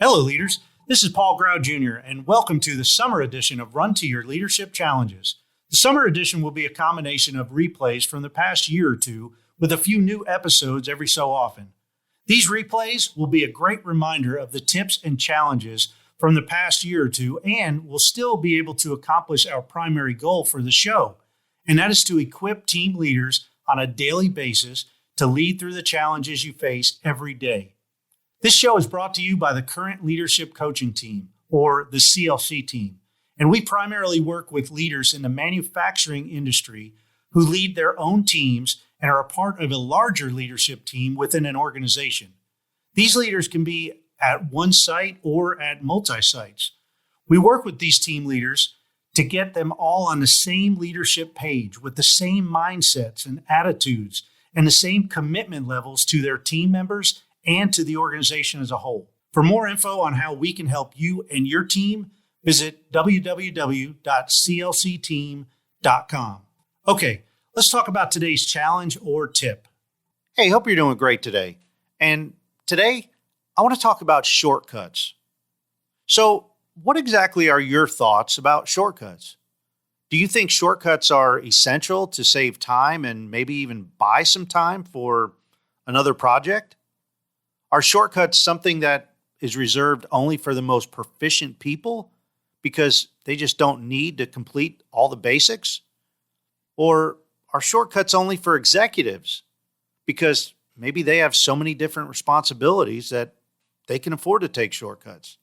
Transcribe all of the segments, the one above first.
Hello, leaders. This is Paul Grau Jr., and welcome to the summer edition of Run to Your Leadership Challenges. The summer edition will be a combination of replays from the past year or two with a few new episodes every so often. These replays will be a great reminder of the tips and challenges from the past year or two, and we'll still be able to accomplish our primary goal for the show, and that is to equip team leaders on a daily basis to lead through the challenges you face every day. This show is brought to you by the Current Leadership Coaching Team, or the CLC Team, and we primarily work with leaders in the manufacturing industry who lead their own teams and are a part of a larger leadership team within an organization. These leaders can be at one site or at multi-sites. We work with these team leaders to get them all on the same leadership page with the same mindsets and attitudes and the same commitment levels to their team members and to the organization as a whole. For more info on how we can help you and your team, visit www.clcteam.com. Okay, let's talk about today's challenge or tip. Hey, hope you're doing great today. And today, I want to talk about shortcuts. So, what exactly are your thoughts about shortcuts? Do you think shortcuts are essential to save time and maybe even buy some time for another project? Are shortcuts something that is reserved only for the most proficient people because they just don't need to complete all the basics? Or are shortcuts only for executives because maybe they have so many different responsibilities that they can afford to take shortcuts?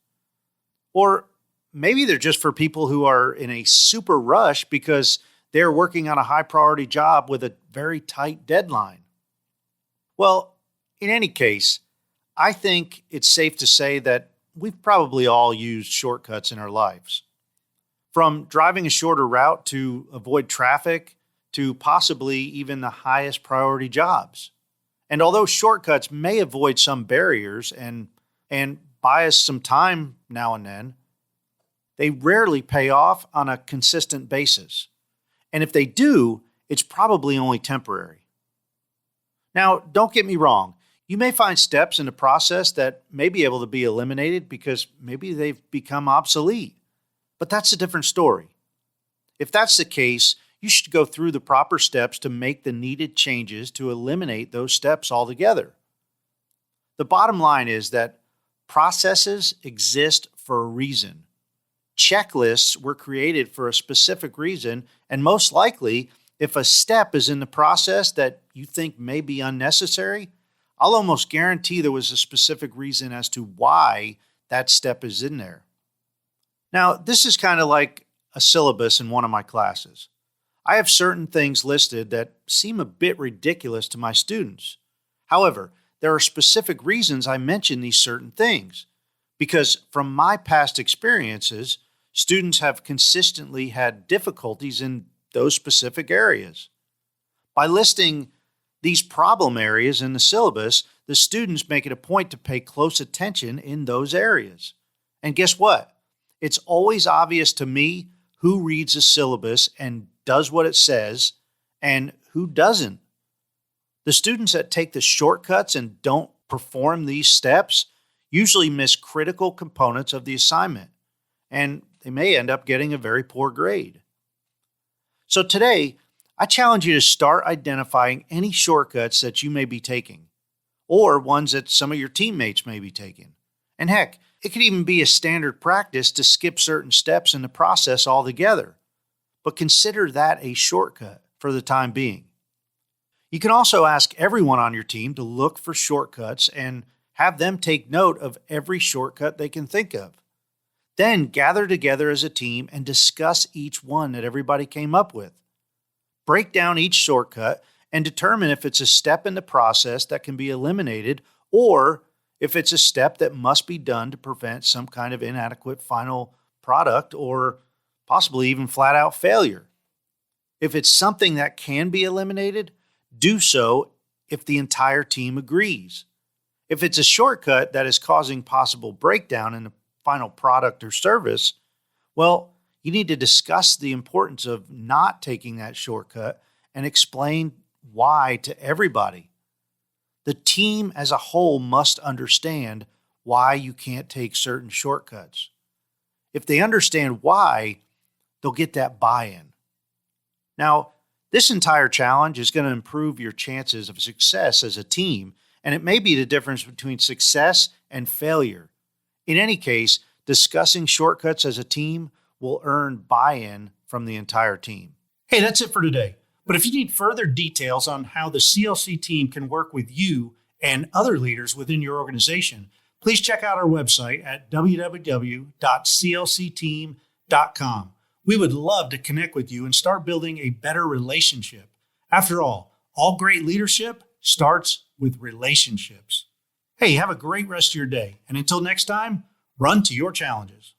Or maybe they're just for people who are in a super rush because they're working on a high priority job with a very tight deadline. Well, in any case, I think it's safe to say that we've probably all used shortcuts in our lives. From driving a shorter route to avoid traffic to possibly even the highest priority jobs. And although shortcuts may avoid some barriers and buy us some time now and then, they rarely pay off on a consistent basis. And if they do, it's probably only temporary. Now, don't get me wrong. You may find steps in the process that may be able to be eliminated because maybe they've become obsolete. But that's a different story. If that's the case, you should go through the proper steps to make the needed changes to eliminate those steps altogether. The bottom line is that processes exist for a reason. Checklists were created for a specific reason, and most likely, if a step is in the process that you think may be unnecessary, I'll almost guarantee there was a specific reason as to why that step is in there. Now, this is kind of like a syllabus in one of my classes. I have certain things listed that seem a bit ridiculous to my students. However, there are specific reasons I mention these certain things, because from my past experiences, students have consistently had difficulties in those specific areas. By listing these problem areas in the syllabus, the students make it a point to pay close attention in those areas. And guess what? It's always obvious to me who reads a syllabus and does what it says and who doesn't. The students that take the shortcuts and don't perform these steps usually miss critical components of the assignment, and they may end up getting a very poor grade. So today, I challenge you to start identifying any shortcuts that you may be taking, or ones that some of your teammates may be taking. And heck, it could even be a standard practice to skip certain steps in the process altogether. But consider that a shortcut for the time being. You can also ask everyone on your team to look for shortcuts and have them take note of every shortcut they can think of. Then gather together as a team and discuss each one that everybody came up with. Break down each shortcut and determine if it's a step in the process that can be eliminated or if it's a step that must be done to prevent some kind of inadequate final product or possibly even flat out failure. If it's something that can be eliminated, do so if the entire team agrees. If it's a shortcut that is causing possible breakdown in the final product or service, well, you need to discuss the importance of not taking that shortcut and explain why to everybody. The team as a whole must understand why you can't take certain shortcuts. If they understand why, they'll get that buy-in. Now, this entire challenge is going to improve your chances of success as a team, and it may be the difference between success and failure. In any case, discussing shortcuts as a team will earn buy-in from the entire team. Hey, that's it for today. But if you need further details on how the CLC team can work with you and other leaders within your organization, please check out our website at www.clcteam.com. We would love to connect with you and start building a better relationship. After all great leadership starts with relationships. Hey, have a great rest of your day. And until next time, run to your challenges.